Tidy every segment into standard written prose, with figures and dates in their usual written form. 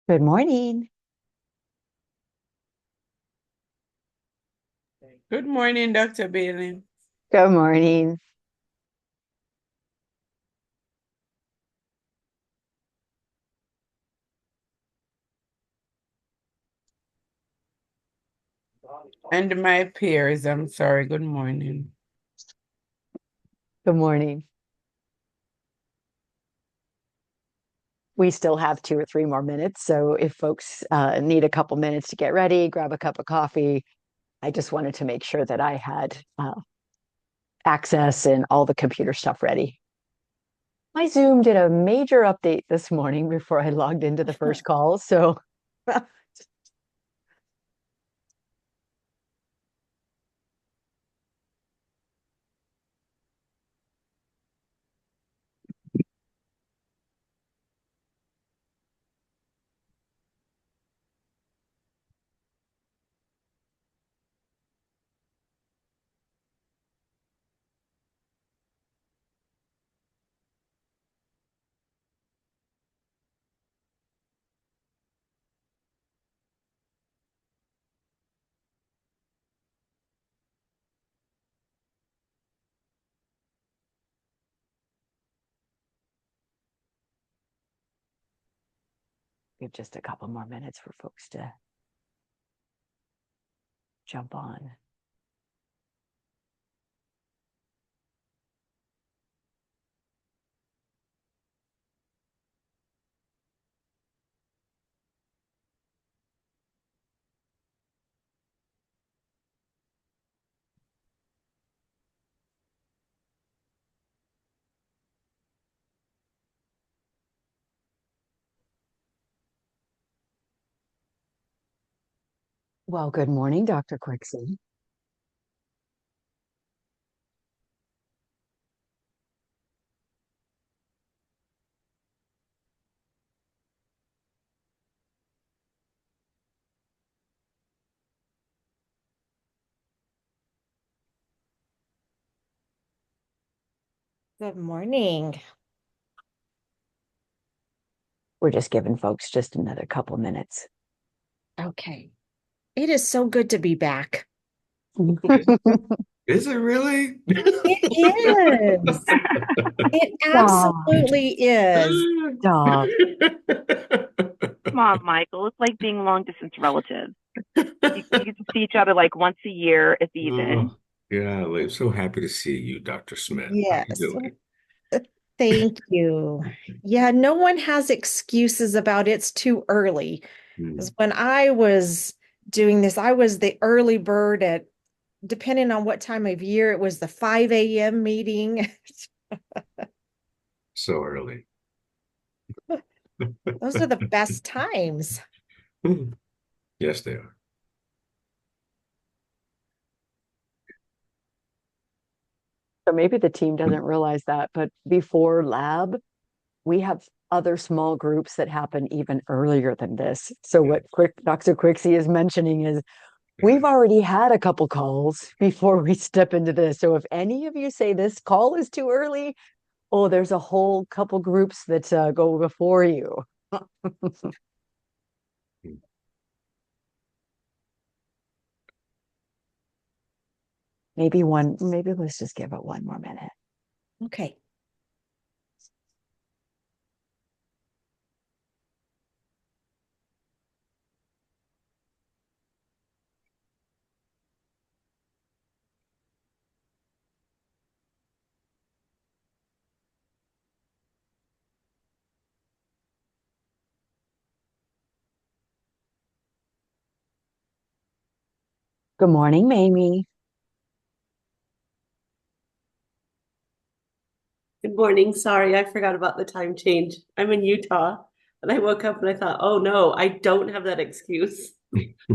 Good morning. Good morning, Dr. Behling. Good morning. And my peers, I'm sorry. Good morning. Good morning. We still have 2 or 3 more minutes, so if folks need a couple minutes to get ready, grab a cup of coffee, I just wanted to make sure that I had access and all the computer stuff ready. My Zoom did a major update this morning before I logged into the first call, so give just a couple more minutes for folks to jump on. Well, good morning, Dr. Quixie. Good morning. We're just giving folks just another couple minutes. Okay. It is so good to be back. Is it really? It is. It absolutely is. Stop. Come on, Michael. It's like being long distance relatives. You get to see each other like once a year, if even. Oh, yeah, I'm so happy to see you, Dr. Smith. How you Yes. doing? Thank you. Yeah, no one has excuses about it's too early. Because when I was doing this, I was the early bird at, depending on what time of year, it was the 5 a.m. meeting. So early. Those are the best times. Yes, they are. So maybe the team doesn't realize that, but before lab, we have other small groups that happen even earlier than this. So what Dr. Quixie is mentioning is we've already had a couple calls before we step into this. So if any of you say this call is too early, oh, there's a whole couple groups that go before you. Maybe let's just give it 1 more minute. Okay. Good morning, Mamie. Good morning. Sorry, I forgot about the time change. I'm in Utah, and I woke up and I thought, oh no, I don't have that excuse.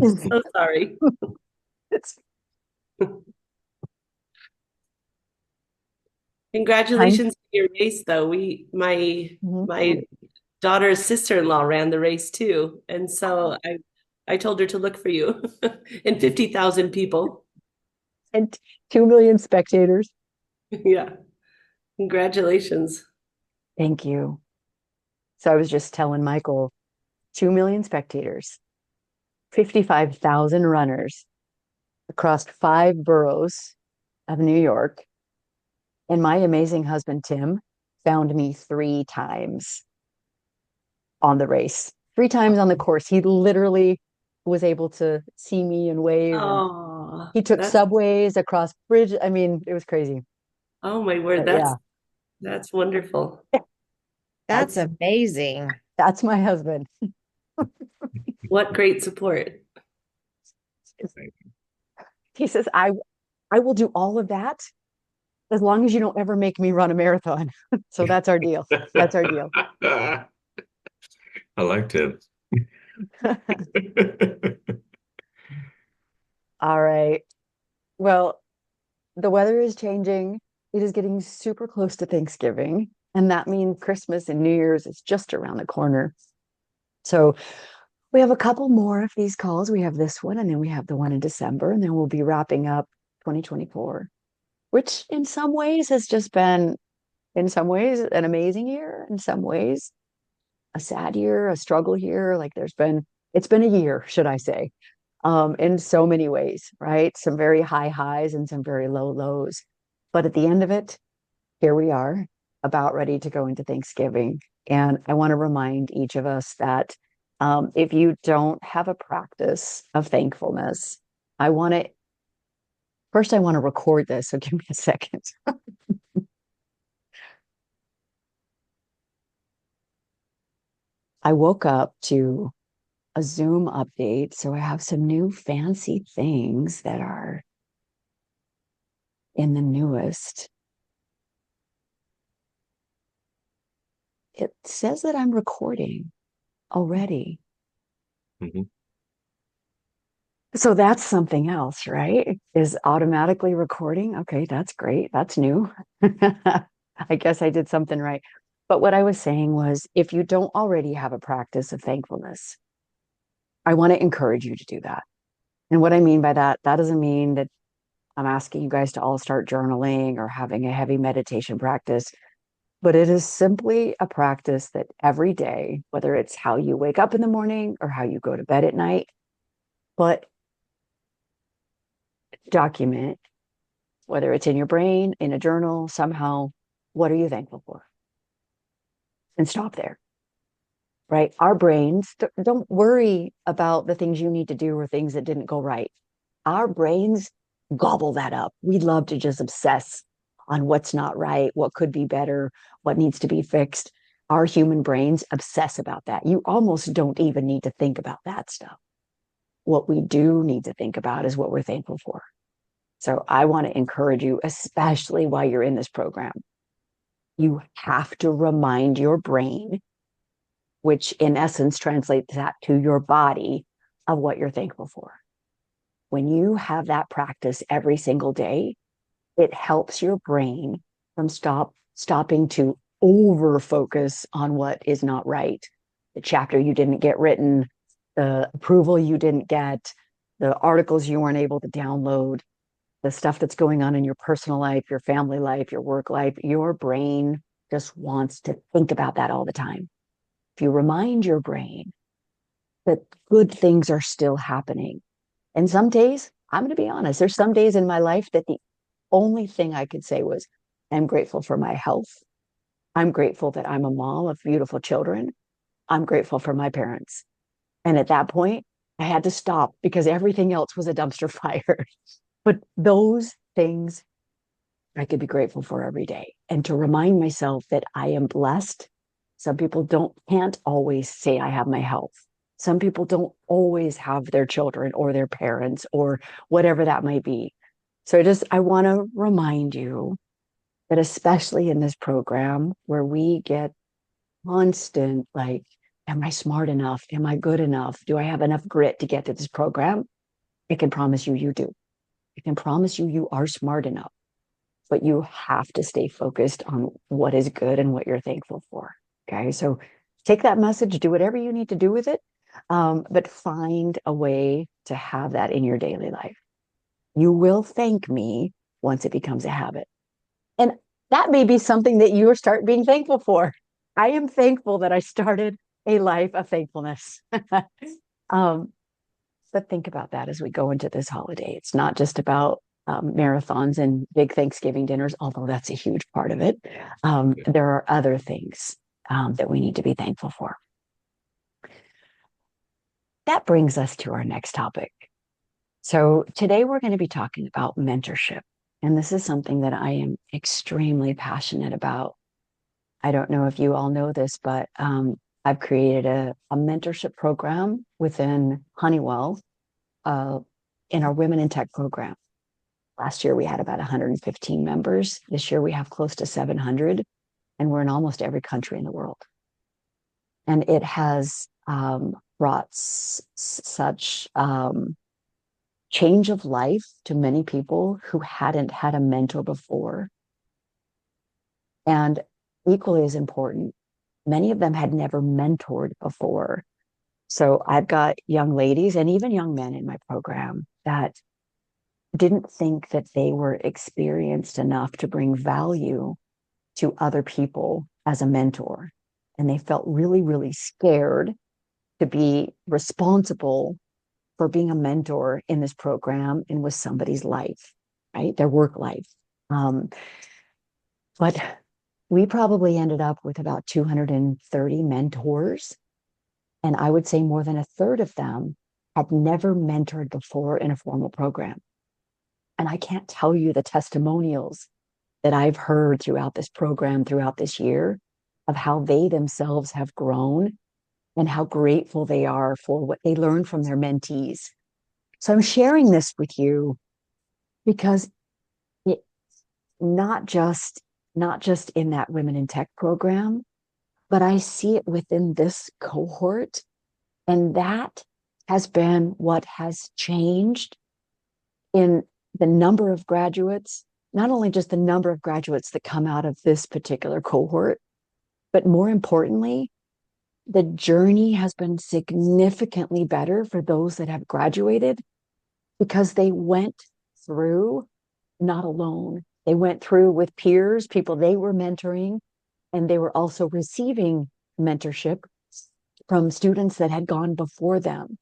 So sorry. It's Congratulations on your race, though. My daughter's sister-in-law ran the race too, and so I told her to look for you and 50,000 people. And 2 million spectators. Yeah. Congratulations. Thank you. So I was just telling Michael, 2 million spectators, 55,000 runners across 5 boroughs of New York. And my amazing husband, Tim, found me 3 times on the race, 3 times on the course. He literally was able to see me and wave. And Oh, he took subways across bridge. I mean, it was crazy. Oh my word. But That's wonderful. That's amazing. That's my husband. What great support. He says, I will do all of that as long as you don't ever make me run a marathon. So that's our deal. That's our deal. I liked it. All right. Well, the weather is changing. It is getting super close to Thanksgiving, and that means Christmas and New Year's is just around the corner. So we have a couple more of these calls. We have this one, and then we have the one in December, and then we'll be wrapping up 2024, which in some ways has just been, in some ways, an amazing year, in some ways, a sad year, a struggle year. Like it's been a year, should I say, in so many ways, right? Some very high highs and some very low lows. But at the end of it, here we are, about ready to go into Thanksgiving. And I want to remind each of us that if you don't have a practice of thankfulness, I want to record this. So give me a second. I woke up to a Zoom update. So I have some new fancy things that are in the newest. It says that I'm recording already. Mm-hmm. So that's something else, right? Is automatically recording. Okay, that's great. That's new. I guess I did something right. But what I was saying was, if you don't already have a practice of thankfulness, I want to encourage you to do that. And what I mean by that, that doesn't mean that I'm asking you guys to all start journaling or having a heavy meditation practice, but it is simply a practice that every day, whether it's how you wake up in the morning or how you go to bed at night, but document, whether it's in your brain, in a journal, somehow, what are you thankful for? And stop there, right? Our brains, don't worry about the things you need to do or things that didn't go right. Our brains gobble that up. We love to just obsess on what's not right, what could be better, what needs to be fixed. Our human brains obsess about that. You almost don't even need to think about that stuff. What we do need to think about is what we're thankful for. So I want to encourage you, especially while you're in this program, you have to remind your brain, which in essence translates that to your body, of what you're thankful for. When you have that practice every single day, it helps your brain from stopping to over focus on what is not right. The chapter you didn't get written, the approval you didn't get, the articles you weren't able to download, the stuff that's going on in your personal life, your family life, your work life. Your brain just wants to think about that all the time. If you remind your brain that good things are still happening, and some days, I'm going to be honest, there's some days in my life that the only thing I could say was, I'm grateful for my health. I'm grateful that I'm a mom of beautiful children. I'm grateful for my parents. And at that point, I had to stop because everything else was a dumpster fire. But those things I could be grateful for every day. And to remind myself that I am blessed. Some people can't always say I have my health. Some people don't always have their children or their parents or whatever that might be. So I want to remind you that especially in this program where we get constant, like, am I smart enough? Am I good enough? Do I have enough grit to get to this program? I can promise you, you do. I can promise you, you are smart enough, but you have to stay focused on what is good and what you're thankful for. Okay. So take that message, do whatever you need to do with it. But find a way to have that in your daily life. You will thank me once it becomes a habit. And that may be something that you start being thankful for. I am thankful that I started a life of thankfulness. But think about that as we go into this holiday. It's not just about marathons and big Thanksgiving dinners, although that's a huge part of it. There are other things that we need to be thankful for. That brings us to our next topic. So today we're going to be talking about mentorship. And this is something that I am extremely passionate about. I don't know if you all know this, but I've created a mentorship program within Honeywell in our Women in Tech program. Last year, we had about 115 members. This year, we have close to 700, and we're in almost every country in the world. And it has brought such change of life to many people who hadn't had a mentor before. And equally as important, many of them had never mentored before. So I've got young ladies and even young men in my program that didn't think that they were experienced enough to bring value to other people as a mentor. And they felt really, really scared to be responsible for being a mentor in this program and with somebody's life, right? Their work life. But we probably ended up with about 230 mentors. And I would say more than a third of them had never mentored before in a formal program. And I can't tell you the testimonials that I've heard throughout this program, throughout this year, of how they themselves have grown and how grateful they are for what they learned from their mentees. So I'm sharing this with you because it not just in that Women in Tech program, but I see it within this cohort. And that has been what has changed in the number of graduates, not only just the number of graduates that come out of this particular cohort, but more importantly, the journey has been significantly better for those that have graduated because they went through not alone. They went through with peers, people they were mentoring, and they were also receiving mentorship from students that had gone before them.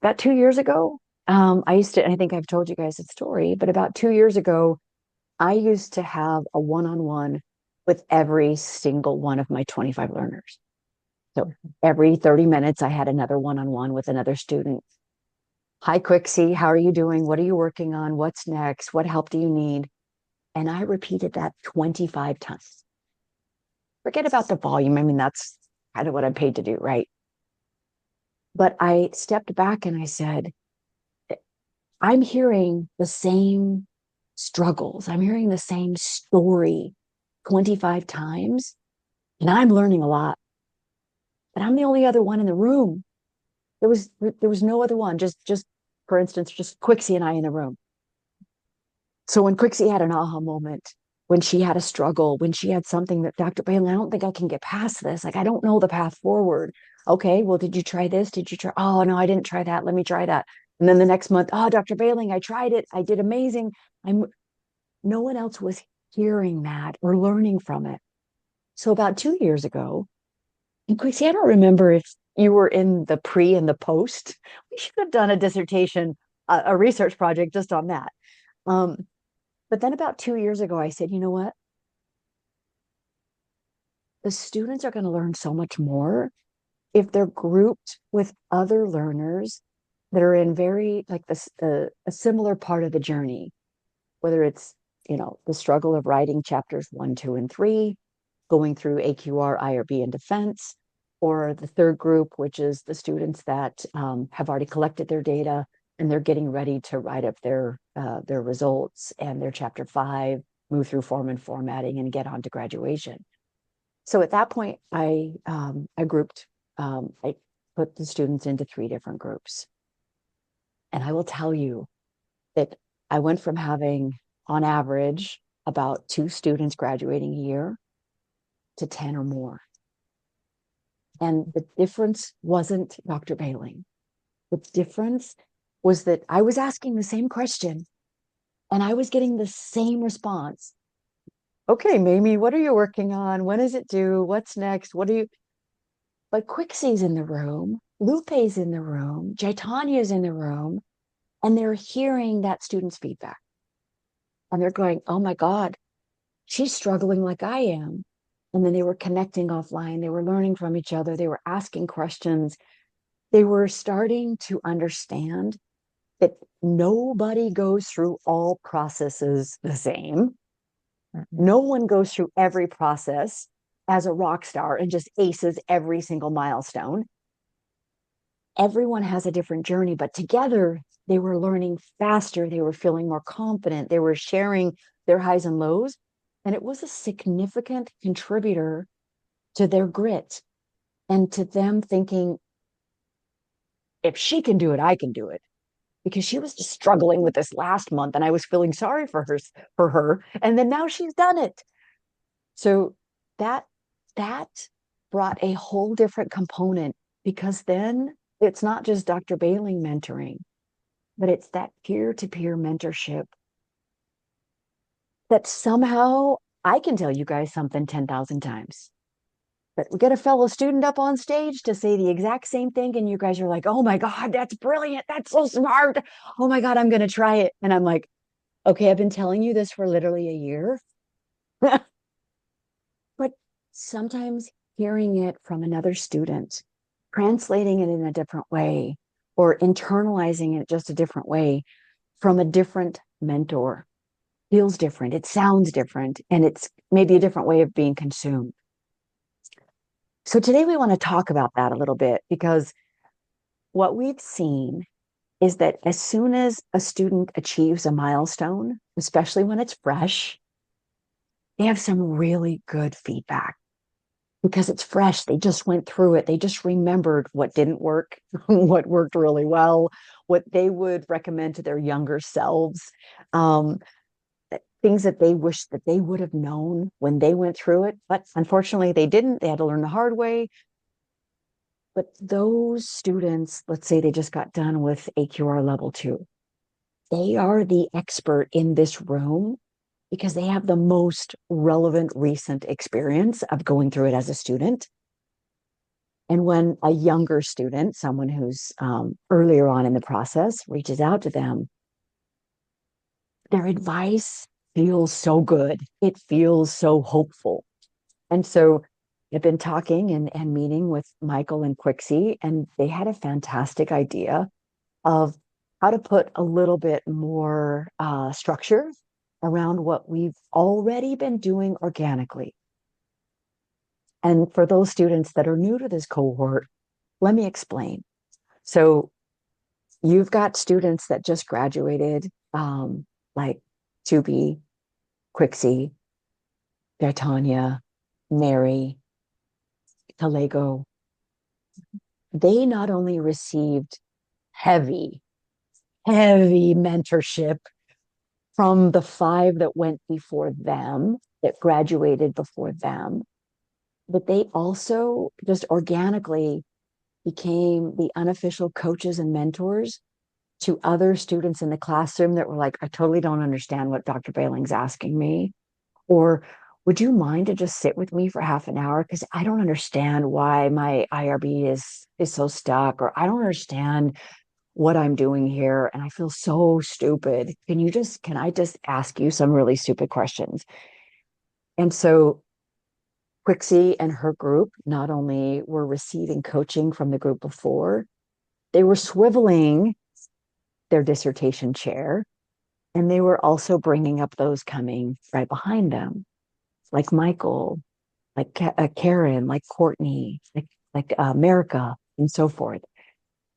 About 2 years ago, I think I've told you guys the story, but about 2 years ago, I used to have a one-on-one with every single one of my 25 learners. So every 30 minutes, I had another one-on-one with another student. Hi, Quixie, how are you doing? What are you working on? What's next? What help do you need? And I repeated that 25 times. Forget about the volume. I mean, that's kind of what I'm paid to do, right? But I stepped back and I said, I'm hearing the same struggles. I'm hearing the same story 25 times, and I'm learning a lot. But I'm the only other one in the room. There was no other one. Just for instance, just Quixie and I in the room. So when Quixie had an aha moment, when she had a struggle, when she had something that Dr. Behling, I don't think I can get past this. Like, I don't know the path forward. Okay, well, did you try this? Did you try? Oh, no, I didn't try that. Let me try that. And then the next month, oh, Dr. Behling, I tried it. I did amazing. No one else was hearing that or learning from it. So about 2 years ago, and Quixie, I don't remember if you were in the pre and the post. We should have done a dissertation, a research project just on that. But then about 2 years ago, I said, you know what? The students are going to learn so much more if they're grouped with other learners that are in very like this a similar part of the journey, whether it's the struggle of writing chapters 1, 2, and 3, going through AQR, IRB, and defense, or the third group, which is the students that have already collected their data and they're getting ready to write up their results and their chapter 5, move through form and formatting, and get on to graduation. So at that point, I put the students into 3 different groups. And I will tell you that I went from having, on average, about 2 students graduating a year to 10 or more. And the difference wasn't Dr. Behling. The difference was that I was asking the same question and I was getting the same response. Okay, Mamie, what are you working on? When is it due? What's next? What do you? But Quixie's in the room, Lupe's in the room, Jaitanya's in the room, and they're hearing that student's feedback. And they're going, oh my God, she's struggling like I am. And then they were connecting offline. They were learning from each other. They were asking questions. They were starting to understand that nobody goes through all processes the same. No one goes through every process as a rock star and just aces every single milestone. Everyone has a different journey, but together they were learning faster. They were feeling more confident. They were sharing their highs and lows. And it was a significant contributor to their grit and to them thinking, if she can do it, I can do it. Because she was just struggling with this last month and I was feeling sorry for her. And then now she's done it. So that brought a whole different component, because then it's not just Dr. Behling mentoring, but it's that peer-to-peer mentorship that somehow I can tell you guys something 10,000 times. But we get a fellow student up on stage to say the exact same thing, and you guys are like, oh my God, that's brilliant. That's so smart. Oh my God, I'm going to try it. And I'm like, okay, I've been telling you this for literally a year. But sometimes hearing it from another student, translating it in a different way, or internalizing it just a different way from a different mentor feels different. It sounds different, and it's maybe a different way of being consumed. So today we want to talk about that a little bit, because what we've seen is that as soon as a student achieves a milestone, especially when it's fresh, they have some really good feedback because it's fresh. They just went through it. They just remembered what didn't work, what worked really well, what they would recommend to their younger selves, things that they wish that they would have known when they went through it. But unfortunately, they didn't. They had to learn the hard way. But those students, let's say they just got done with AQR level 2, they are the expert in this room because they have the most relevant recent experience of going through it as a student. And when a younger student, someone who's earlier on in the process, reaches out to them, their advice feels so good. It feels so hopeful. And so I've been talking and meeting with Michael and Quixie, and they had a fantastic idea of how to put a little bit more structure around what we've already been doing organically. And for those students that are new to this cohort, let me explain. So you've got students that just graduated, like Tubi, Quixie, Gaetania, Mary, Talego. They not only received heavy mentorship from the 5 that went before them, that graduated before them, but they also just organically became the unofficial coaches and mentors to other students in the classroom that were like, I totally don't understand what Dr. Bailing's asking me. Or would you mind to just sit with me for half an hour? Because I don't understand why my IRB is so stuck, or I don't understand what I'm doing here. And I feel so stupid. Can I just ask you some really stupid questions? And so Quixie and her group not only were receiving coaching from the group before, they were swiveling their dissertation chair, and they were also bringing up those coming right behind them, like Michael, like Karen, like Courtney, like America, and so forth.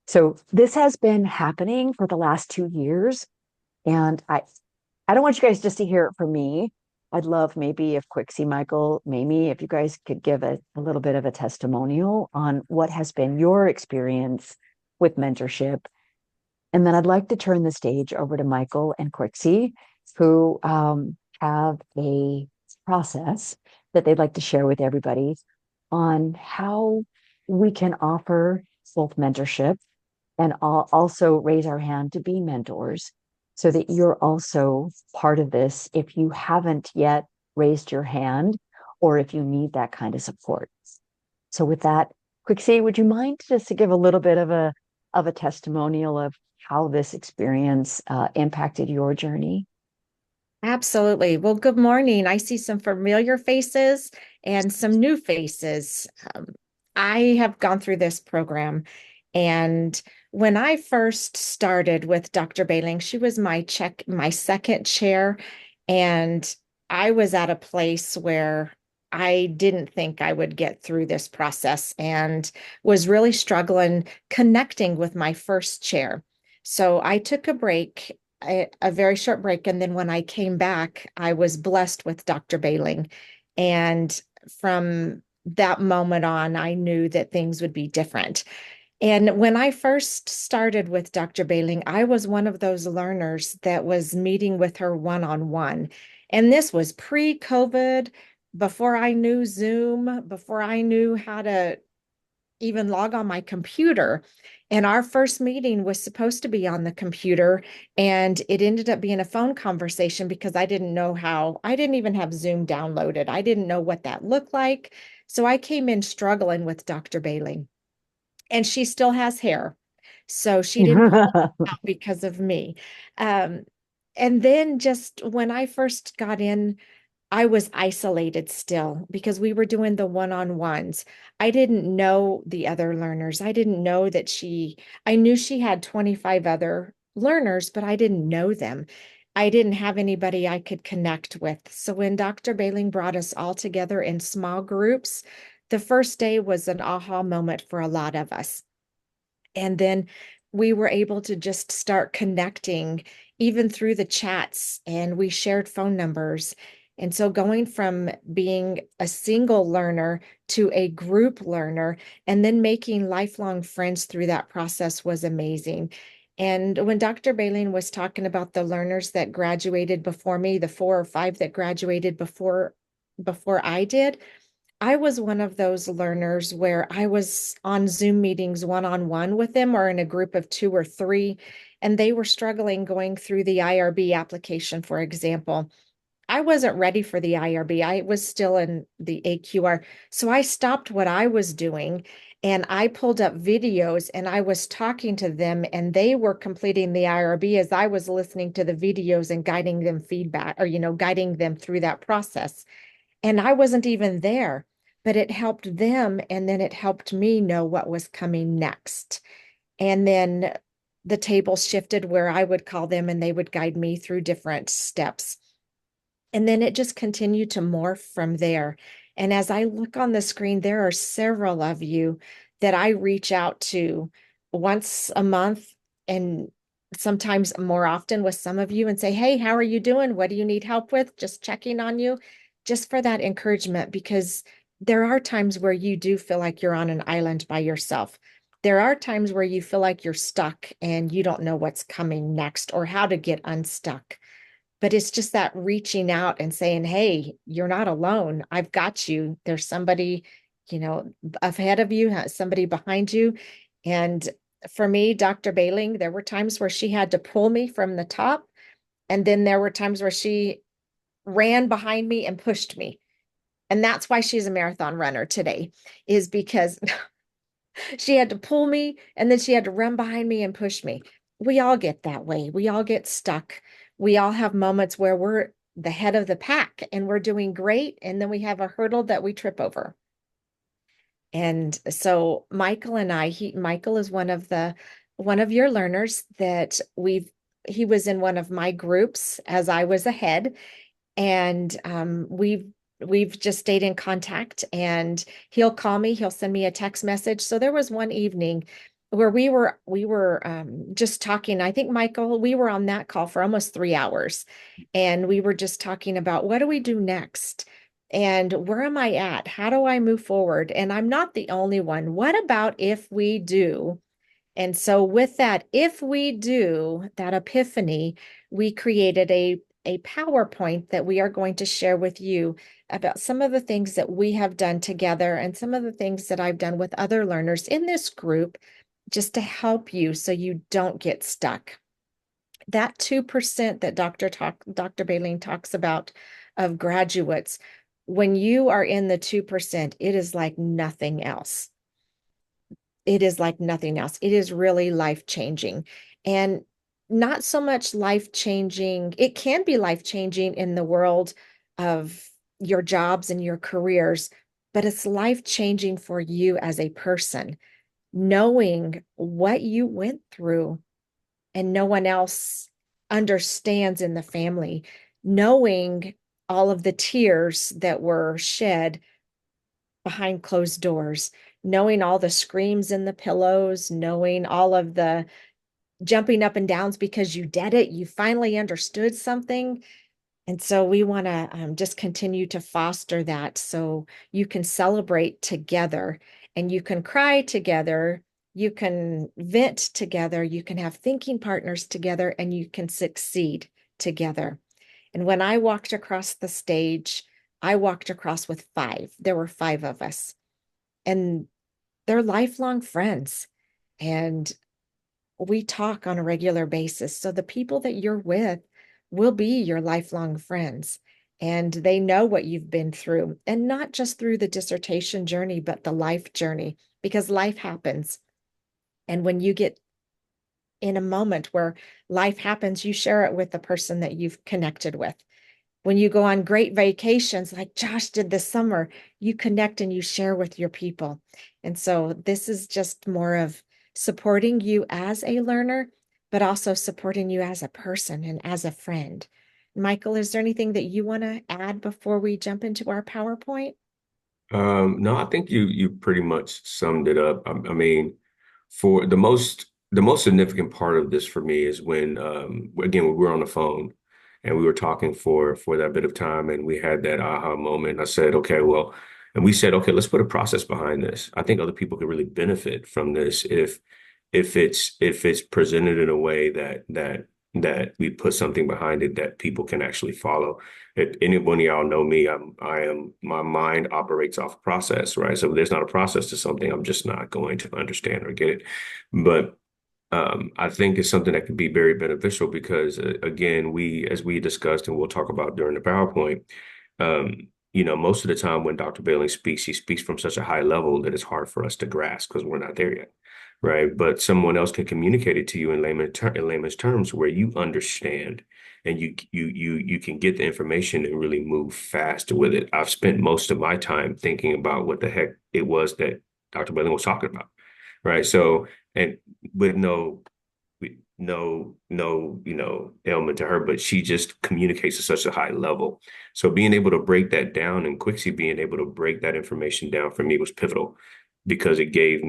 So this has been happening for the last 2 years, and I don't want you guys just to hear it from me. I'd love maybe if Quixie, Michael, Mamie, if you guys could give a little bit of a testimonial on what has been your experience with mentorship. And then I'd like to turn the stage over to Michael and Quixie, who have a process that they'd like to share with everybody on how we can offer both mentorship and also raise our hand to be mentors so that you're also part of this if you haven't yet raised your hand or if you need that kind of support. So with that, Quixie, would you mind just to give a little bit of a testimonial of how this experience impacted your journey? Absolutely. Well, good morning. I see some familiar faces and some new faces. I have gone through this program, and when I first started with Dr. Behling, she was my second chair, and I was at a place where I didn't think I would get through this process and was really struggling connecting with my first chair. So I took a break, a very short break. And then when I came back, I was blessed with Dr. Behling. And from that moment on, I knew that things would be different. And when I first started with Dr. Behling, I was one of those learners that was meeting with her one-on-one. And this was pre-COVID, before I knew Zoom, before I knew how to even log on my computer. And our first meeting was supposed to be on the computer, and it ended up being a phone conversation because I didn't even have Zoom downloaded. I didn't know what that looked like. So I came in struggling with Dr. Behling, and she still has hair. So she didn't call out because of me. Um, and then just when I first got in, I was isolated still because we were doing the one-on-ones. I didn't know the other learners. I didn't know that I knew she had 25 other learners, but I didn't know them. I didn't have anybody I could connect with. So when Dr. Behling brought us all together in small groups, the first day was an aha moment for a lot of us. And then we were able to just start connecting even through the chats, and we shared phone numbers. And so going from being a single learner to a group learner and then making lifelong friends through that process was amazing. And when Dr. Behling was talking about the learners that graduated before me, the 4 or 5 that graduated before I did, I was one of those learners where I was on Zoom meetings one-on-one with them or in a group of 2 or 3, and they were struggling going through the IRB application, for example. I wasn't ready for the IRB. I was still in the AQR. So I stopped what I was doing and I pulled up videos and I was talking to them, and they were completing the IRB as I was listening to the videos and guiding them feedback, or, guiding them through that process. And I wasn't even there, but it helped them. And then it helped me know what was coming next. And then the tables shifted where I would call them and they would guide me through different steps. And then it just continued to morph from there. And as I look on the screen, there are several of you that I reach out to once a month, and sometimes more often with some of you, and say, hey, how are you doing? What do you need help with? Just checking on you, just for that encouragement, because there are times where you do feel like you're on an island by yourself. There are times where you feel like you're stuck and you don't know what's coming next or how to get unstuck. But it's just that reaching out and saying, hey, you're not alone. I've got you. There's somebody, ahead of you, somebody behind you. And for me, Dr. Behling, there were times where she had to pull me from the top. And then there were times where she ran behind me and pushed me. And that's why she's a marathon runner today, is because she had to pull me and then she had to run behind me and push me. We all get that way. We all get stuck. We all have moments where we're the head of the pack and we're doing great. And then we have a hurdle that we trip over. And so Michael and Michael is one of your learners that he was in one of my groups as I was ahead. And we've just stayed in contact, and he'll call me, he'll send me a text message. So there was one evening where we were just talking. I think, Michael, we were on that call for almost 3 hours, and we were just talking about what do we do next? And where am I at? How do I move forward? And I'm not the only one. What about if we do? And so with that, if we do, that epiphany, we created a PowerPoint that we are going to share with you about some of the things that we have done together and some of the things that I've done with other learners in this group, just to help you so you don't get stuck. That 2% that Dr. Behling talks about of graduates, when you are in the 2%, it is like nothing else. It is like nothing else. It is really life-changing. And not so much life-changing. It can be life-changing in the world of your jobs and your careers, but it's life-changing for you as a person, knowing what you went through and no one else understands in the family, knowing all of the tears that were shed behind closed doors, knowing all the screams in the pillows, knowing all of the jumping up and downs because you did it, you finally understood something. And so we want to just continue to foster that so you can celebrate together and you can cry together, you can vent together, you can have thinking partners together, and you can succeed together. And when I walked across the stage, I walked across with 5. There were 5 of us, and they're lifelong friends. And we talk on a regular basis. So the people that you're with will be your lifelong friends. And they know what you've been through, and not just through the dissertation journey, but the life journey, because life happens. And when you get in a moment where life happens, you share it with the person that you've connected with. When you go on great vacations, like Josh did this summer, you connect and you share with your people. And so this is just more of supporting you as a learner, but also supporting you as a person and as a friend. Michael, is there anything that you want to add before we jump into our PowerPoint? No, I think you pretty much summed it up. I mean, for the most significant part of this for me is when again when we were on the phone and we were talking for that bit of time and we had that aha moment. I said, okay, well, and we said, okay, let's put a process behind this. I think other people could really benefit from this if it's presented in a way that we put something behind it that people can actually follow. If anyone of y'all know me, my mind operates off process, right? So if there's not a process to something, I'm just not going to understand or get it. But I think it's something that could be very beneficial because again, as we discussed and we'll talk about during the PowerPoint, most of the time when Dr. Behling speaks, he speaks from such a high level that it's hard for us to grasp because we're not there yet. Right. But someone else can communicate it to you in layman's terms where you understand and you can get the information and really move fast with it. I've spent most of my time thinking about what the heck it was that Dr. Behling was talking about. Right. So, and with no ailment to her, but she just communicates at such a high level. So being able to break that down and Quixie being able to break that information down for me was pivotal because it gave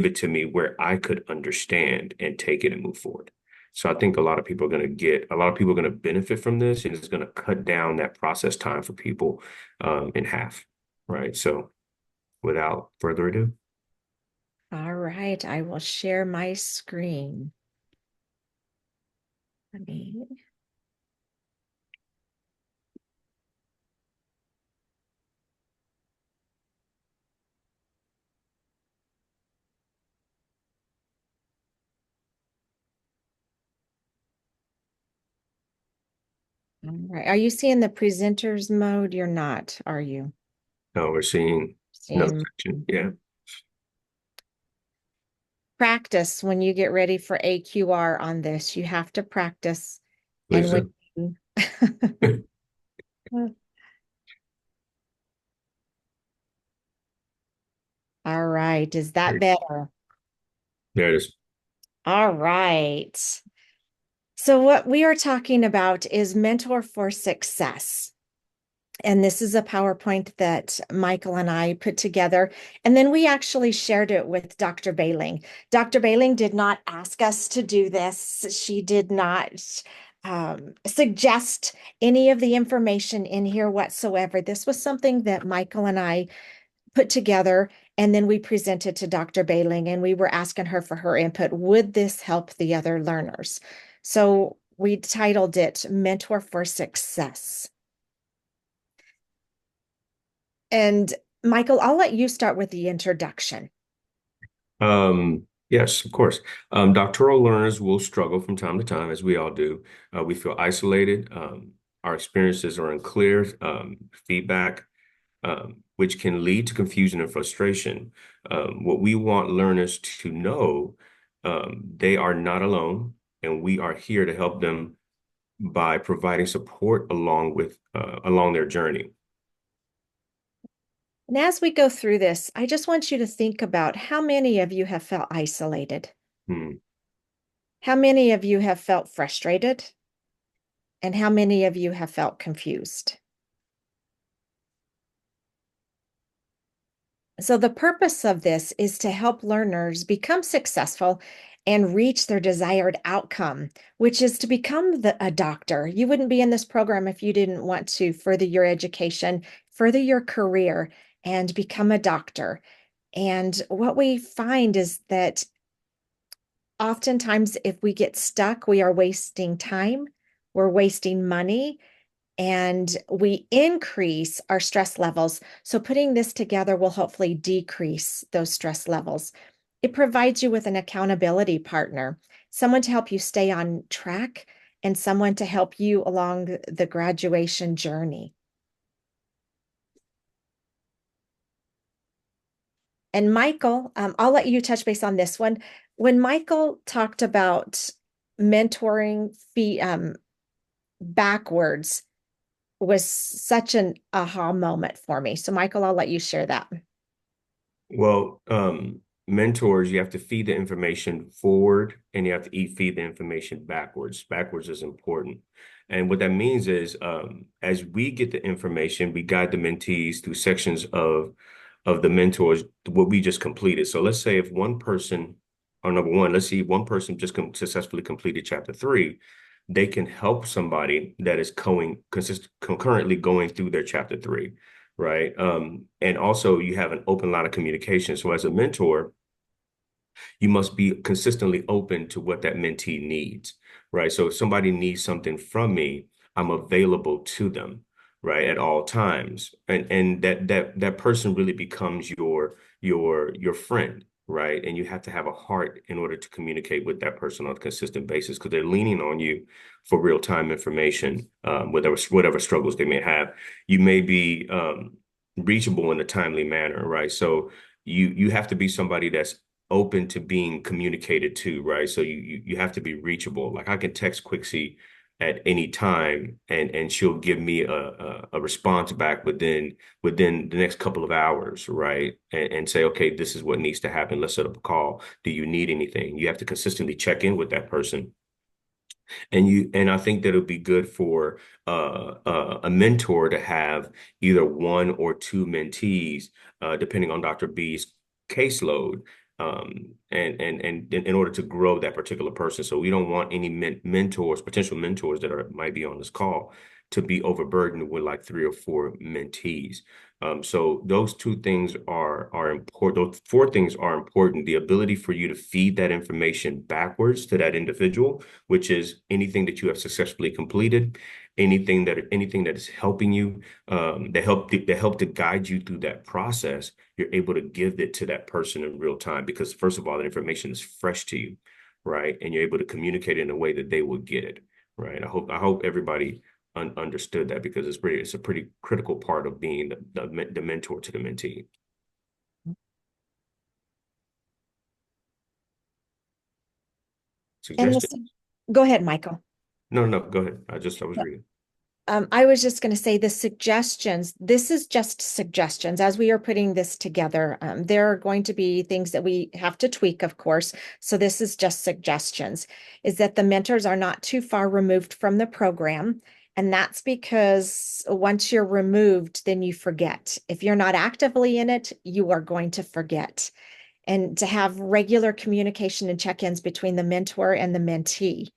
it to me where I could understand and take it and move forward. So I think a lot of people are going to benefit from this, and it's going to cut down that process time for people in half, right? So without further ado. All right, I will share my screen. All right. Are you seeing the presenters mode? You're not, are you? No, we're seeing no section. Yeah. Practice when you get ready for AQR on this. You have to practice. And Lisa. when All right, is that better? There it is. All right. So what we are talking about is Mentor for Success. And this is a PowerPoint that Michael and I put together. And then we actually shared it with Dr. Behling. Dr. Behling did not ask us to do this. She did not suggest any of the information in here whatsoever. This was something that Michael and I put together, and then we presented to Dr. Behling, and we were asking her for her input. Would this help the other learners? So We titled it Mentor for Success. And Michael, I'll let you start with the introduction. Yes, of course. Doctoral learners will struggle from time to time, as we all do. We feel isolated. Our experiences are unclear. Feedback, which can lead to confusion and frustration. What we want learners to know, they are not alone, and we are here to help them by providing support along their journey. And as we go through this, I just want you to think about how many of you have felt isolated. How many of you have felt frustrated? And how many of you have felt confused? So the purpose of this is to help learners become successful and reach their desired outcome, which is to become a doctor. You wouldn't be in this program if you didn't want to further your education, further your career, and become a doctor. And what we find is that oftentimes if we get stuck, we are wasting time, we're wasting money, and we increase our stress levels. So putting this together will hopefully decrease those stress levels. It provides you with an accountability partner, someone to help you stay on track, and someone to help you along the graduation journey. And Michael, I'll let you touch base on this one. When Michael talked about mentoring backwards, was such an aha moment for me. So Michael, I'll let you share that. Well, mentors, you have to feed the information forward and you have to feed the information backwards. Backwards is important. And what that means is as we get the information, we guide the mentees through sections of the mentors, what we just completed. So let's say if one person, or number one, let's see, one person just successfully completed chapter 3, they can help somebody that is concurrently going through their chapter 3, right? And also you have an open line of communication. So as a mentor, you must be consistently open to what that mentee needs, right? So if somebody needs something from me, I'm available to them, right, at all times. And that person really becomes your friend, right? And you have to have a heart in order to communicate with that person on a consistent basis because they're leaning on you for real-time information, whatever struggles they may have. You may be reachable in a timely manner, right? So you have to be somebody that's open to being communicated to, right? So you have to be reachable. Like I can text Quixie at any time and she'll give me a response back within the next couple of hours, right? And say, okay, this is what needs to happen. Let's set up a call. Do you need anything? You have to consistently check in with that person. And I think that it'll be good for a mentor to have either one or two mentees, depending on Dr. B's caseload, and in order to grow that particular person. So we don't want any potential mentors that might be on this call to be overburdened with like 3 or 4 mentees. So those 2 things are important. Those 4 things are important. The ability for you to feed that information backwards to that individual, which is anything that you have successfully completed, anything that is helping you, that help to guide you through that process. You're able to give it to that person in real time because first of all, that information is fresh to you, right? And you're able to communicate it in a way that they will get it, right? I hope everybody understood that because it's a pretty critical part of being the mentor to the mentee. Suggestion? Go ahead, Michael. No, go ahead. I was reading. I was just going to say the suggestions, this is just suggestions. As we are putting this together, there are going to be things that we have to tweak, of course. So this is just suggestions, is that the mentors are not too far removed from the program. And that's because once you're removed, then you forget. If you're not actively in it, you are going to forget. And to have regular communication and check-ins between the mentor and the mentee.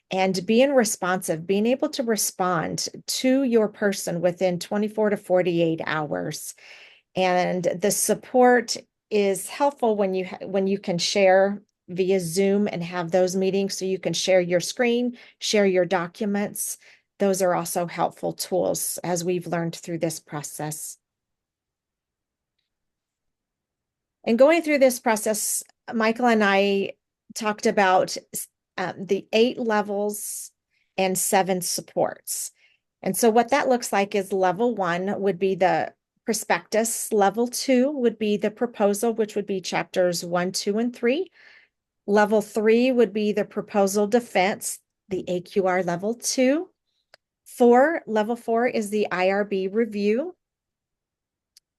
And being responsive, being able to respond to your person within 24 to 48 hours. And the support is helpful when you can share via Zoom and have those meetings so you can share your screen, share your documents. Those are also helpful tools as we've learned through this process. And going through this process, Michael and I talked about the 8 levels and 7 supports. And so what that looks like is level 1 would be the prospectus. Level 2 would be the proposal, which would be chapters 1, 2, and 3. Level 3 would be the proposal defense, the AQR level 2. Level 4 is the IRB review.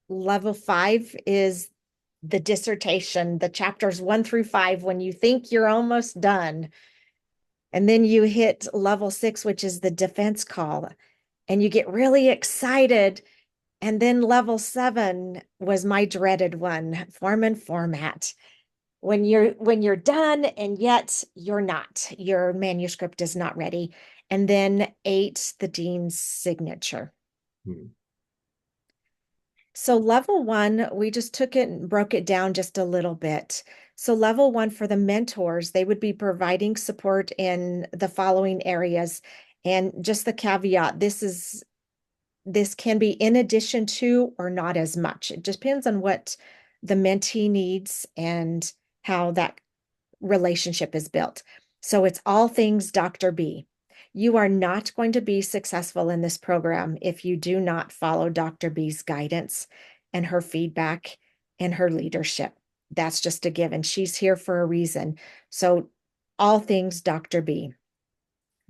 Level 5 is the dissertation, the chapters 1 through 5, when you think you're almost done. And then you hit level 6, which is the defense call, and you get really excited. And then level 7 was my dreaded one, form and format. When you're done and yet you're not, your manuscript is not ready. And then 8, the dean's signature. So level 1, we just took it and broke it down just a little bit. So level 1 for the mentors, they would be providing support in the following areas. And just the caveat, this can be in addition to or not as much. It depends on what the mentee needs and how that relationship is built. So it's all things Dr. B. You are not going to be successful in this program if you do not follow Dr. B's guidance and her feedback and her leadership. That's just a given. She's here for a reason. So all things Dr. B.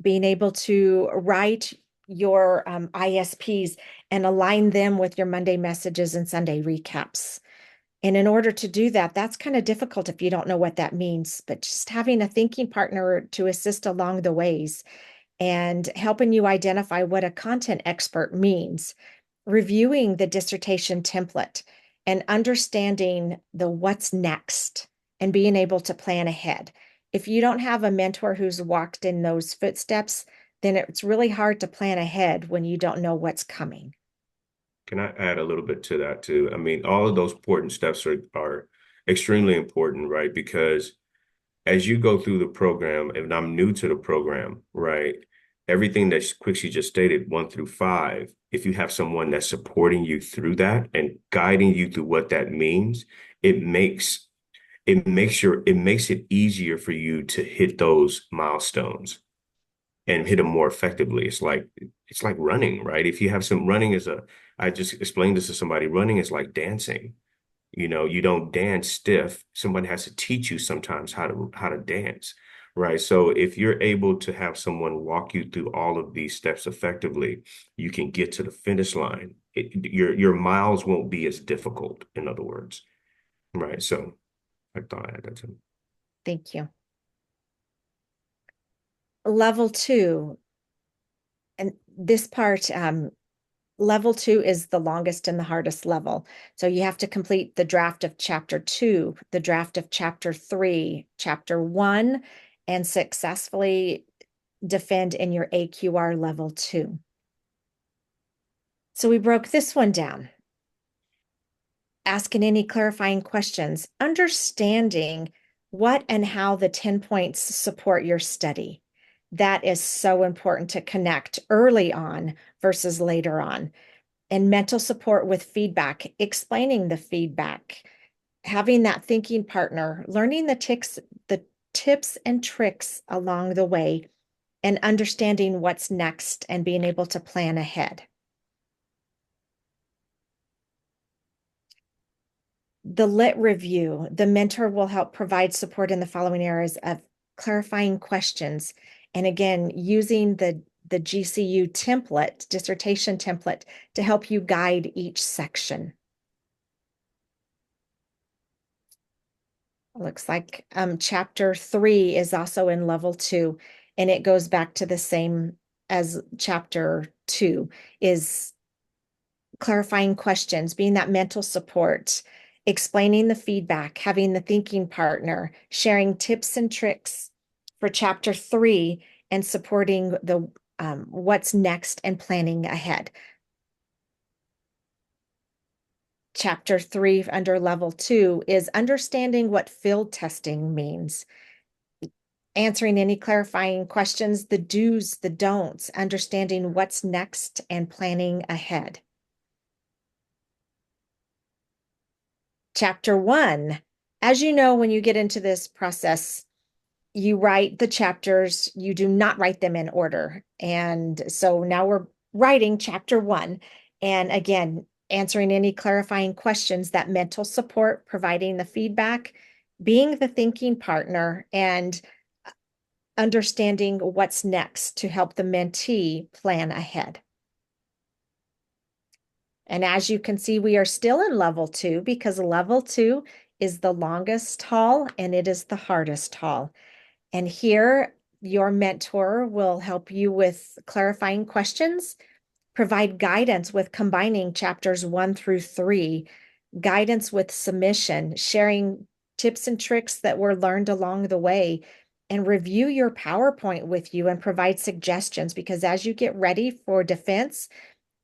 Being able to write your ISPs and align them with your Monday messages and Sunday recaps. And in order to do that, that's kind of difficult if you don't know what that means, but just having a thinking partner to assist along the ways and helping you identify what a content expert means, reviewing the dissertation template and understanding the what's next and being able to plan ahead. If you don't have a mentor who's walked in those footsteps, then it's really hard to plan ahead when you don't know what's coming. Can I add a little bit to that too? I mean, all of those important steps are extremely important, right? Because as you go through the program, and I'm new to the program, right? Everything that Quixie just stated, 1 through 5, if you have someone that's supporting you through that and guiding you through what that means, it makes it easier for you to hit those milestones and hit them more effectively. It's like running, right? If you have I just explained this to somebody, running is like dancing. You don't dance stiff. Somebody has to teach you sometimes how to dance, right? So if you're able to have someone walk you through all of these steps effectively, you can get to the finish line. Your miles won't be as difficult, in other words, right? So I thought I had that too. Thank you. Level 2, and this part, level 2 is the longest and the hardest level. So you have to complete the draft of chapter 2, the draft of chapter 3, chapter 1, and successfully defend in your AQR level 2. So we broke this one down. Asking any clarifying questions, understanding what and how the 10 points support your study. That is so important to connect early on versus later on. And mental support with feedback, explaining the feedback, having that thinking partner, learning the tips and tricks along the way, and understanding what's next and being able to plan ahead. The lit review, the mentor will help provide support in the following areas of clarifying questions. And again, using the GCU template, dissertation template, to help you guide each section. Looks like chapter 3 is also in level 2, and it goes back to the same as chapter 2, is clarifying questions, being that mental support, explaining the feedback, having the thinking partner, sharing tips and tricks for chapter 3, and supporting the what's next and planning ahead. Chapter 3 under level 2 is understanding what field testing means. Answering any clarifying questions, the do's, the don'ts, understanding what's next, and planning ahead. Chapter 1. As you know, when you get into this process, you write the chapters, you do not write them in order. And so now we're writing chapter 1. And again, answering any clarifying questions, that mental support, providing the feedback, being the thinking partner, and understanding what's next to help the mentee plan ahead. And as you can see, we are still in level 2 because level 2 is the longest haul and it is the hardest haul. And here, your mentor will help you with clarifying questions, provide guidance with combining chapters 1 through 3, guidance with submission, sharing tips and tricks that were learned along the way, and review your PowerPoint with you and provide suggestions, because as you get ready for defense,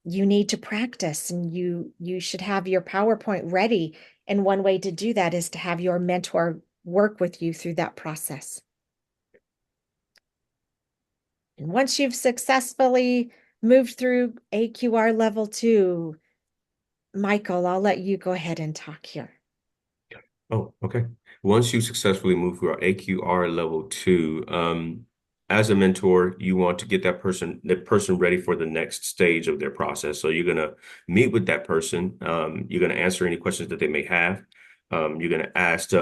you need to practice and you should have your PowerPoint ready. And one way to do that is to have your mentor work with you through that process. And once you've successfully moved through AQR level 2, Michael, I'll let you go ahead and talk here. Oh, okay. Once you successfully move through our AQR level 2, as a mentor, you want to get that person ready for the next stage of their process. So you're gonna meet with that person. You're gonna answer any questions that they may have. You're gonna ask.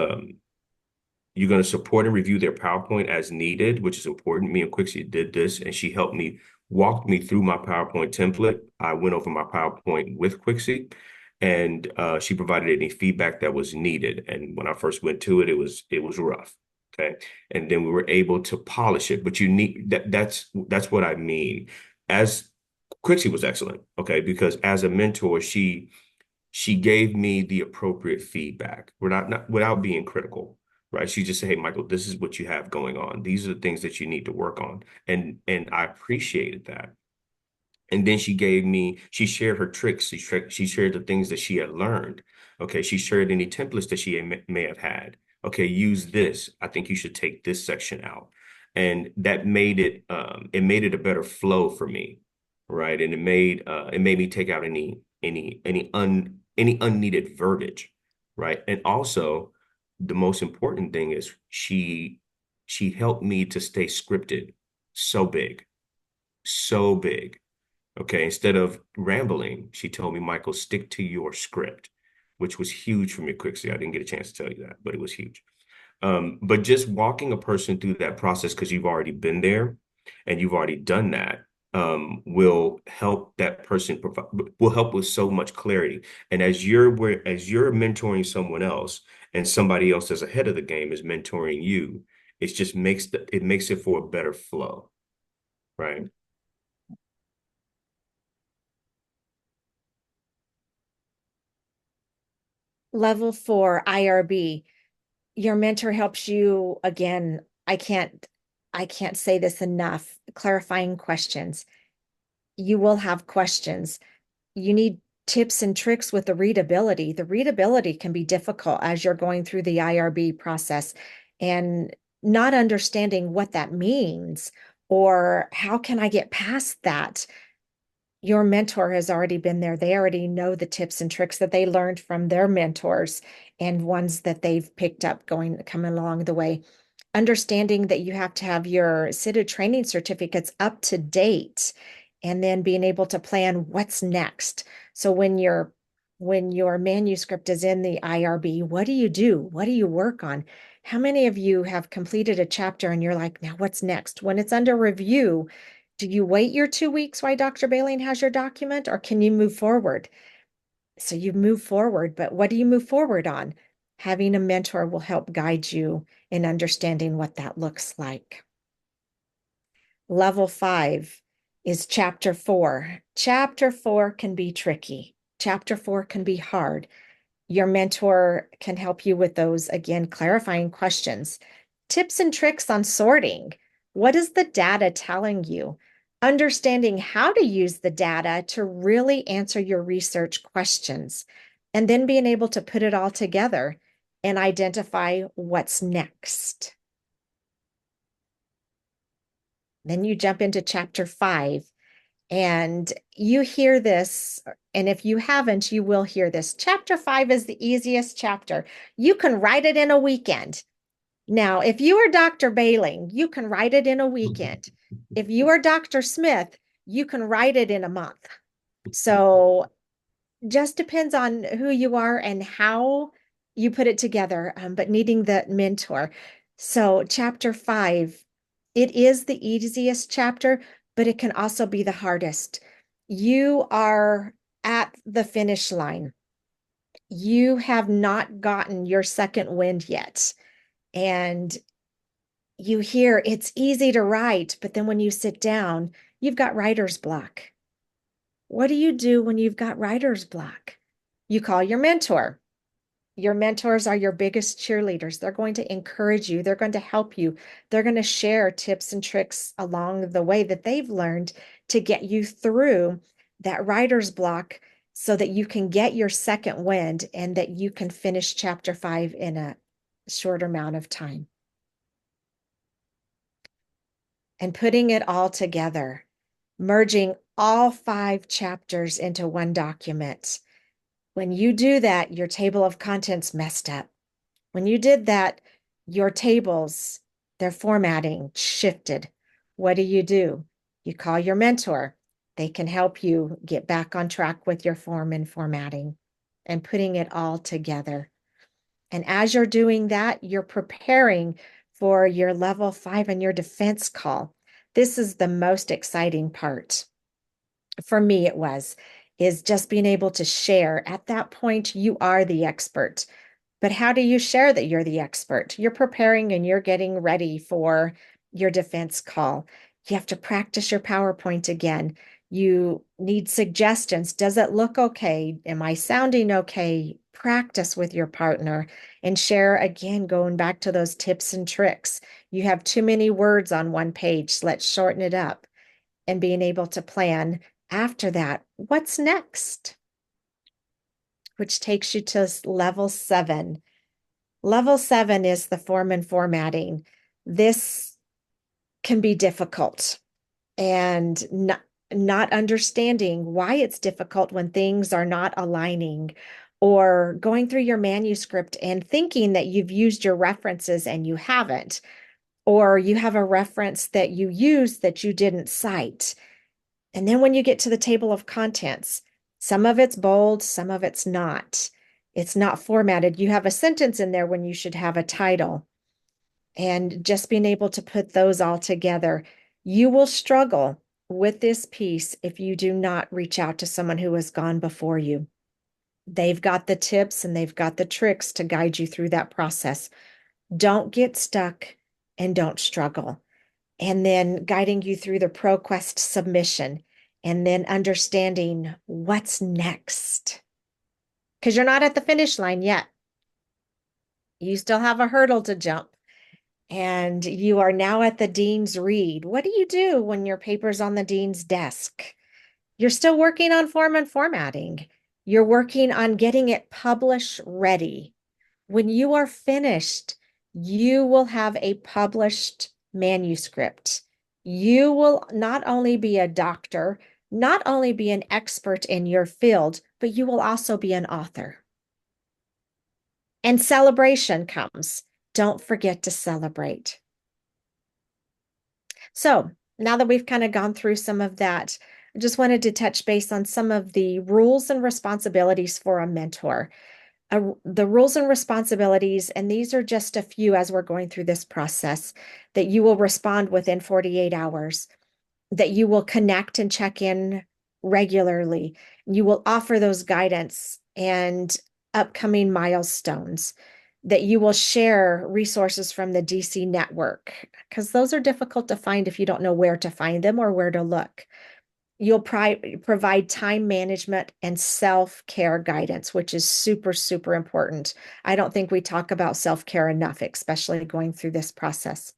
You're gonna support and review their PowerPoint as needed, which is important. Me and Quixie did this, and she helped me, walked me through my PowerPoint template. I went over my PowerPoint with Quixie, and she provided any feedback that was needed. And when I first went to it, it was rough. Okay. And then we were able to polish it. But you need that's what I mean. As Quixie was excellent, okay, because as a mentor, she gave me the appropriate feedback without being critical, right? She just said, "Hey, Michael, this is what you have going on. These are the things that you need to work on." And I appreciated that. And then she shared her tricks. She shared the things that she had learned. Okay, she shared any templates that she may have had. Okay, use this. I think you should take this section out. And that made it a better flow for me, right? And it made me take out any unneeded verbiage, right? And also, the most important thing is she helped me to stay scripted. So big, so big. Okay, instead of rambling, she told me, "Michael, stick to your script," which was huge for me, Quixie. I didn't get a chance to tell you that, but it was huge. But just walking a person through that process, because you've already been there and you've already done that, will help that person will help with so much clarity. And as you're mentoring someone else, and somebody else that's ahead of the game is mentoring you, it makes it for a better flow, right? Level 4, IRB. Your mentor helps you, again, I can't say this enough, clarifying questions. You will have questions. You need tips and tricks with the readability. The readability can be difficult as you're going through the IRB process and not understanding what that means or how can I get past that. Your mentor has already been there. They already know the tips and tricks that they learned from their mentors and ones that they've picked up coming along the way. Understanding that you have to have your CITA training certificates up to date, and then being able to plan what's next. So when your manuscript is in the IRB, what do you do? What do you work on? How many of you have completed a chapter and you're like, now what's next? When it's under review, do you wait your 2 weeks while Dr. Behling has your document, or can you move forward? So you move forward, but what do you move forward on? Having a mentor will help guide you in understanding what that looks like. Level 5 is chapter 4. Chapter 4 can be tricky. Chapter 4 can be hard. Your mentor can help you with those, again, clarifying questions, tips and tricks on sorting. What is the data telling you? Understanding how to use the data to really answer your research questions. and then being able to put it all together and identify what's next. Then you jump into chapter 5, and you hear this, and if you haven't, you will hear this. Chapter 5 is the easiest chapter. You can write it in a weekend. Now, if you are Dr. Behling, you can write it in a weekend. If you are Dr. Smith, you can write it in a month. So just depends on who you are and how you put it together, but needing that mentor. So chapter 5, it is the easiest chapter, but it can also be the hardest. You are at the finish line. You have not gotten your second wind yet. And you hear it's easy to write, but then when you sit down, you've got writer's block. What do you do when you've got writer's block? You call your mentor. Your mentors are your biggest cheerleaders. They're going to encourage you. They're going to help you. They're going to share tips and tricks along the way that they've learned to get you through that writer's block so that you can get your second wind and that you can finish chapter 5 in a short amount of time. And putting it all together, merging all 5 chapters into one document. When you do that, your table of contents messed up. When you did that, your tables, their formatting shifted. What do? You call your mentor. They can help you get back on track with your form and formatting and putting it all together. And as you're doing that, you're preparing for your level 5 and your defense call. This is the most exciting part. For me, is just being able to share. At that point, you are the expert. But how do you share that you're the expert? You're preparing and you're getting ready for your defense call. You have to practice your PowerPoint again. You need suggestions. Does it look okay? Am I sounding okay? Practice with your partner and share again, going back to those tips and tricks. You have too many words on one page. Let's shorten it up, and being able to plan after that, what's next? Which takes you to level 7. Level 7 is the form and formatting. This can be difficult, and not understanding why it's difficult when things are not aligning, or going through your manuscript and thinking that you've used your references and you haven't, or you have a reference that you used that you didn't cite. And then when you get to the table of contents, some of it's bold, some of it's not. It's not formatted. You have a sentence in there when you should have a title. And just being able to put those all together, you will struggle with this piece if you do not reach out to someone who has gone before you. They've got the tips and they've got the tricks to guide you through that process. Don't get stuck and don't struggle. And then guiding you through the ProQuest submission, and then understanding what's next. Because you're not at the finish line yet. You still have a hurdle to jump. And you are now at the dean's read. What do you do when your paper's on the dean's desk? You're still working on form and formatting. You're working on getting it publish ready. When you are finished, you will have a published manuscript. You will not only be a doctor, not only be an expert in your field, but you will also be an author. And celebration comes. Don't forget to celebrate. So now that we've kind of gone through some of that, I just wanted to touch base on some of the rules and responsibilities for a mentor. The rules and responsibilities, and these are just a few as we're going through this process, that you will respond within 48 hours, that you will connect and check in regularly. You will offer those guidance and upcoming milestones, that you will share resources from the DC network, because those are difficult to find if you don't know where to find them or where to look. You'll provide time management and self-care guidance, which is super, super important. I don't think we talk about self-care enough, especially going through this process.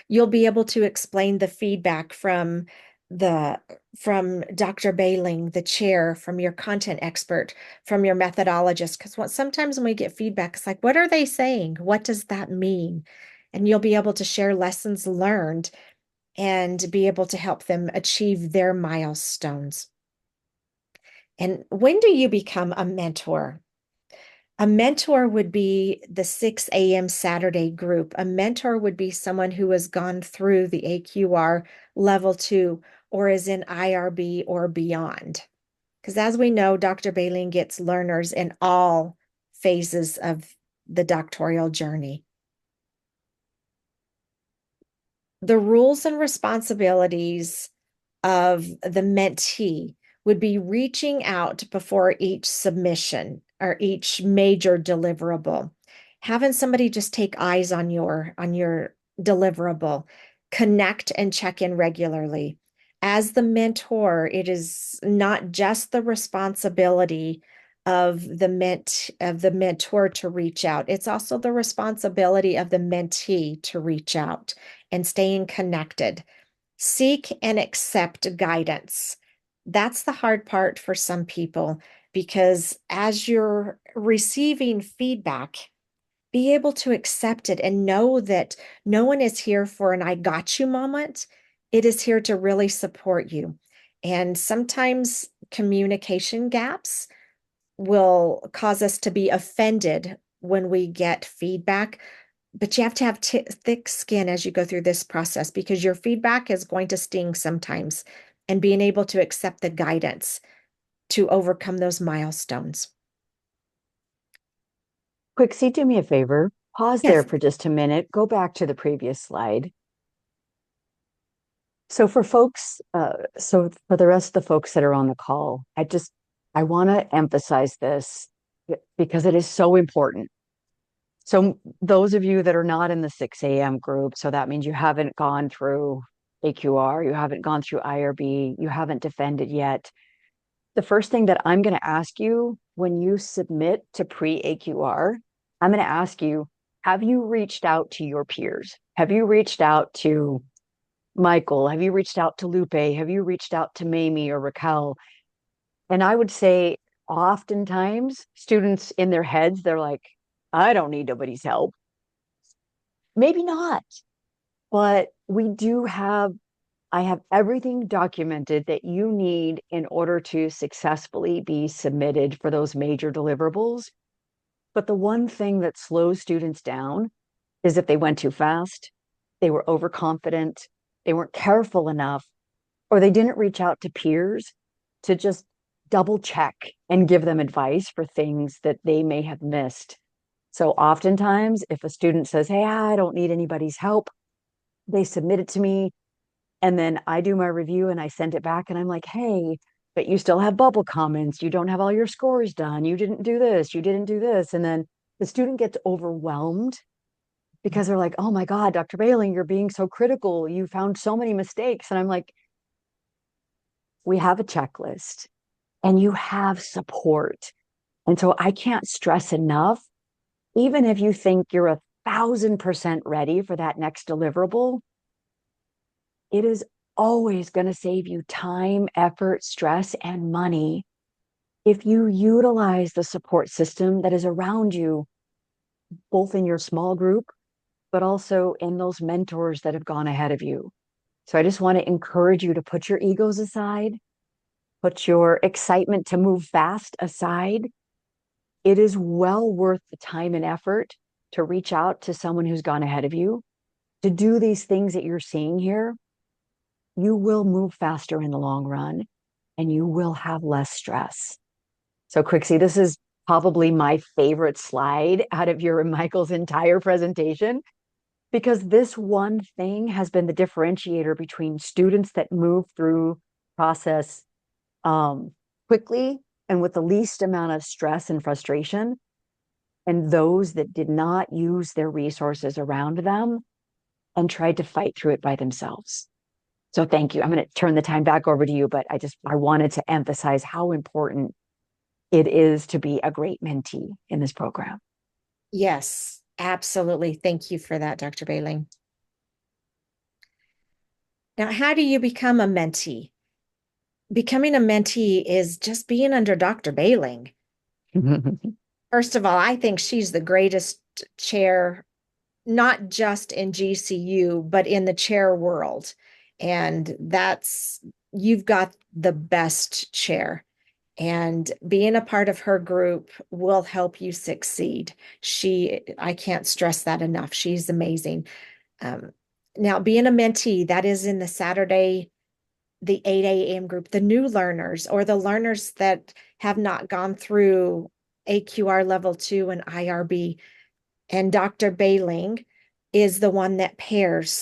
You'll be able to explain the feedback from from Dr. Behling, the chair, from your content expert, from your methodologist. Because sometimes when we get feedback, it's like, what are they saying? What does that mean? And you'll be able to share lessons learned and be able to help them achieve their milestones. And when do you become a mentor? A mentor would be the 6 a.m. Saturday group. A mentor would be someone who has gone through the AQR level 2 or is in IRB or beyond. Because as we know, Dr. Behling gets learners in all phases of the doctoral journey. The rules and responsibilities of the mentee would be reaching out before each submission or each major deliverable, having somebody just take eyes on your deliverable, connect and check in regularly. As the mentor, it is not just the responsibility of the mentor to reach out. It's also the responsibility of the mentee to reach out and staying connected. Seek and accept guidance. That's the hard part for some people because as you're receiving feedback, be able to accept it and know that no one is here for an I got you moment. It is here to really support you. And sometimes communication gaps will cause us to be offended when we get feedback. But you have to have thick skin as you go through this process because your feedback is going to sting sometimes, and being able to accept the guidance to overcome those milestones. Quixie, do me a favor. Pause there Yes. for just a minute. Go back to the previous slide. So for folks, so for the rest of the folks that are on the call, I want to emphasize this because it is so important. So those of you that are not in the 6 a.m. group, so that means you haven't gone through AQR, you haven't gone through IRB, you haven't defended yet. The first thing that I'm going to ask you when you submit to pre-AQR, I'm going to ask you, have you reached out to your peers? Have you reached out to Michael? Have you reached out to Lupe? Have you reached out to Mamie or Raquel? And I would say oftentimes students in their heads, they're like, I don't need nobody's help. Maybe not, but I have everything documented that you need in order to successfully be submitted for those major deliverables. But the one thing that slows students down is if they went too fast, they were overconfident, they weren't careful enough, or they didn't reach out to peers to just double check and give them advice for things that they may have missed. So oftentimes, if a student says, hey, I don't need anybody's help, they submit it to me, and then I do my review and I send it back and I'm like, hey, but you still have bubble comments. You don't have all your scores done. You didn't do this. You didn't do this. And then the student gets overwhelmed because they're like, oh my God, Dr. Behling, you're being so critical. You found so many mistakes. And I'm like, we have a checklist and you have support. And so I can't stress enough, even if you think you're 1,000% ready for that next deliverable, it is always going to save you time, effort, stress, and money if you utilize the support system that is around you, both in your small group, but also in those mentors that have gone ahead of you. So I just want to encourage you to put your egos aside, put your excitement to move fast aside. It is well worth the time and effort to reach out to someone who's gone ahead of you, to do these things that you're seeing here. You will move faster in the long run and you will have less stress. So Quixie, this is probably my favorite slide out of your and Michael's entire presentation, because this one thing has been the differentiator between students that move through process quickly and with the least amount of stress and frustration, and those that did not use their resources around them and tried to fight through it by themselves. So thank you. I'm going to turn the time back over to you, but I wanted to emphasize how important it is to be a great mentee in this program. Yes, absolutely. Thank you for that, Dr. Behling. Now, how do you become a mentee? Becoming a mentee is just being under Dr. Behling. First of all, I think she's the greatest chair, not just in GCU, but in the chair world. And you've got the best chair. And being a part of her group will help you succeed. I can't stress that enough. She's amazing. Now, being a mentee, that is in the 8 a.m. group, the new learners or the learners that have not gone through AQR level 2 and IRB. And Dr. Behling is the one that pairing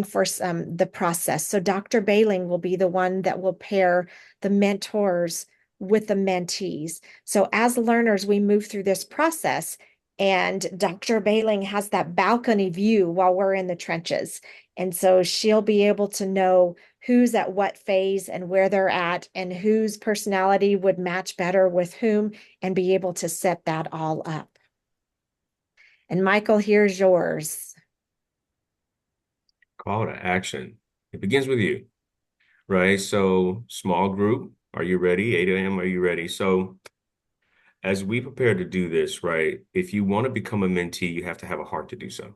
for the process. So Dr. Behling will be the one that will pair the mentors with the mentees. So as learners, we move through this process, and Dr. Behling has that balcony view while we're in the trenches. And so she'll be able to know who's at what phase and where they're at and whose personality would match better with whom, and be able to set that all up. And Michael, here's yours. Call to action. It begins with you, right? So small group, are you ready? 8 a.m., are you ready? So as we prepare to do this, right, if you want to become a mentee, you have to have a heart to do so,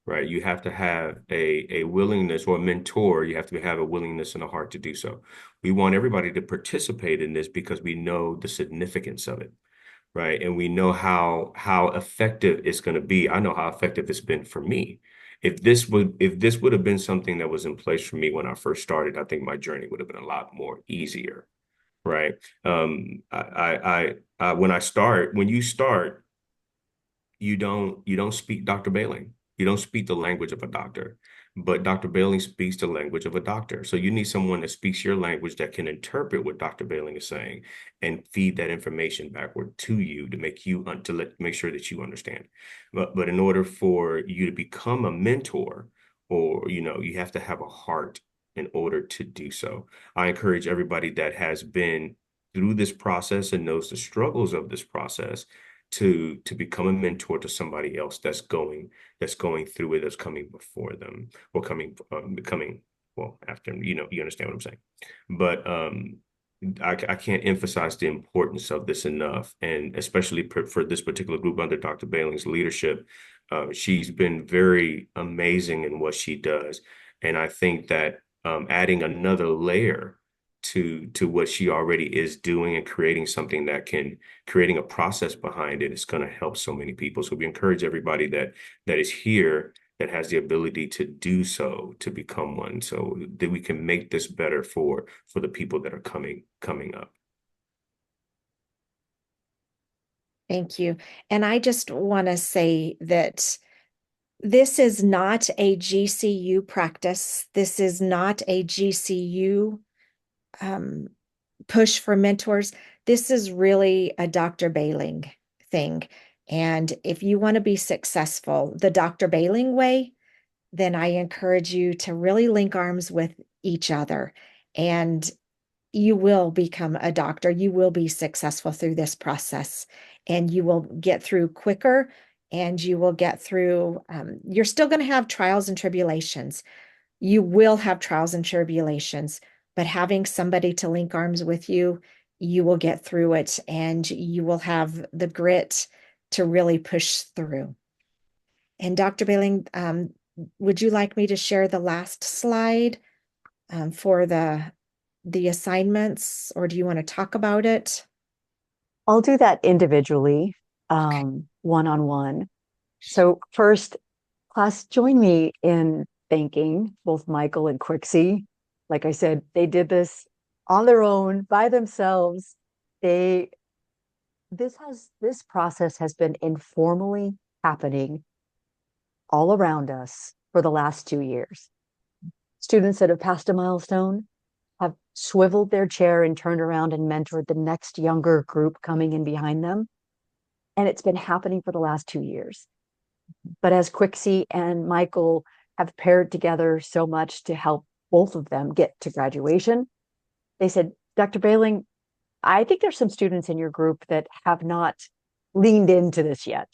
right? You have to have a willingness, or a mentor, you have to have a willingness and a heart to do so. We want everybody to participate in this because we know the significance of it, right? And we know how effective it's going to be. I know how effective it's been for me. If this would have been something that was in place for me when I first started, I think my journey would have been a lot more easier, right? When you start, you don't speak Dr. Behling. You don't speak the language of a doctor, but Dr. Behling speaks the language of a doctor. So you need someone that speaks your language, that can interpret what Dr. Behling is saying and feed that information backward to you to make sure that you understand. But in order for you to become a mentor, or you have to have a heart in order to do so. I encourage everybody that has been through this process and knows the struggles of this process to become a mentor to somebody else that's going through it, that's coming before them, or becoming, well, after them. You understand what I'm saying. But I can't emphasize the importance of this enough, and especially for this particular group under Dr. Behling's leadership. She's been very amazing in what she does, and I think that adding another layer to what she already is doing, and creating a process behind it, is going to help so many people. So we encourage everybody that is here, that has the ability to do so, to become one, so that we can make this better for the people that are coming up. Thank you. And I just want to say that this is not a GCU practice. This is not a GCU push for mentors. This is really a Dr. Behling thing. And if you want to be successful the Dr. Behling way, then I encourage you to really link arms with each other, and you will become a doctor. You will be successful through this process, and you will get through quicker, and you will get through, you're still going to have trials and tribulations. You will have trials and tribulations, but having somebody to link arms with you, you will get through it, and you will have the grit to really push through. And Dr. Behling, would you like me to share the last slide for the assignments, or do you want to talk about it? I'll do that individually, one-on-one. So first, class, join me in thanking both Michael and Quixie. Like I said, they did this on their own, by themselves. This process has been informally happening all around us for the last 2 years. Students that have passed a milestone have swiveled their chair and turned around and mentored the next younger group coming in behind them. And it's been happening for the last 2 years. But as Quixie and Michael have paired together so much to help both of them get to graduation, they said, Dr. Behling, I think there's some students in your group that have not leaned into this yet.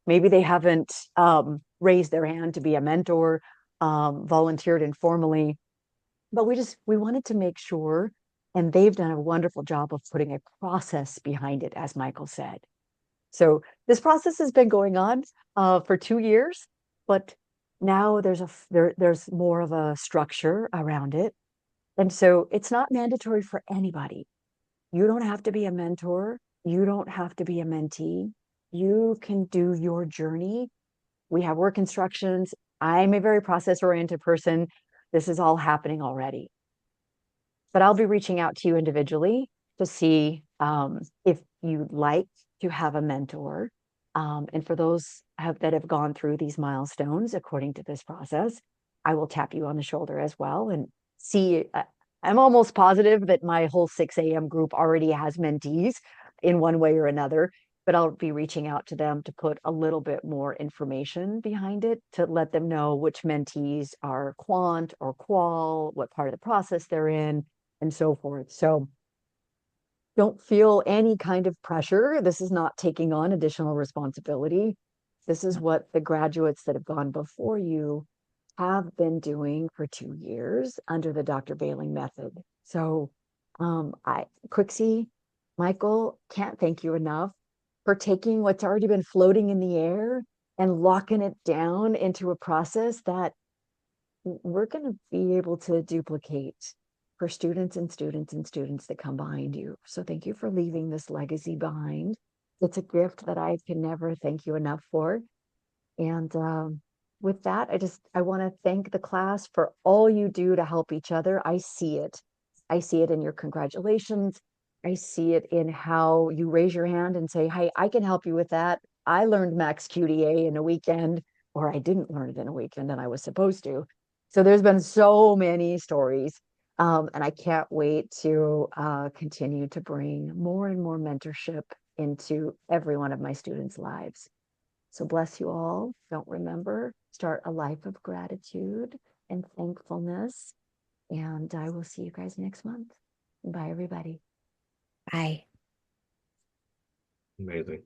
Maybe they haven't raised their hand to be a mentor, volunteered informally, but we wanted to make sure, and they've done a wonderful job of putting a process behind it, as Michael said. So this process has been going on for 2 years, but now there's more of a structure around it. And so it's not mandatory for anybody. You don't have to be a mentor. You don't have to be a mentee. You can do your journey. We have work instructions. I'm a very process-oriented person. This is all happening already. But I'll be reaching out to you individually to see if you'd like to have a mentor. And for those that have gone through these milestones according to this process, I will tap you on the shoulder as well and see. I'm almost positive that my whole 6 a.m. group already has mentees in one way or another, but I'll be reaching out to them to put a little bit more information behind it to let them know which mentees are quant or qual, what part of the process they're in, and so forth. So don't feel any kind of pressure. This is not taking on additional responsibility. This is what the graduates that have gone before you have been doing for 2 years under the Dr. Behling method. So Quixie, Michael, can't thank you enough for taking what's already been floating in the air and locking it down into a process that we're going to be able to duplicate for students and students and students that come behind you. So thank you for leaving this legacy behind. It's a gift that I can never thank you enough for. And with that, I want to thank the class for all you do to help each other. I see it. I see it in your congratulations. I see it in how you raise your hand and say, hey, I can help you with that. I learned Max QDA in a weekend, or I didn't learn it in a weekend and I was supposed to. So there's been so many stories. And I can't wait to continue to bring more and more mentorship into every one of my students' lives. So bless you all. Don't remember, start a life of gratitude and thankfulness. And I will see you guys next month. Bye, everybody. Bye. Amazing.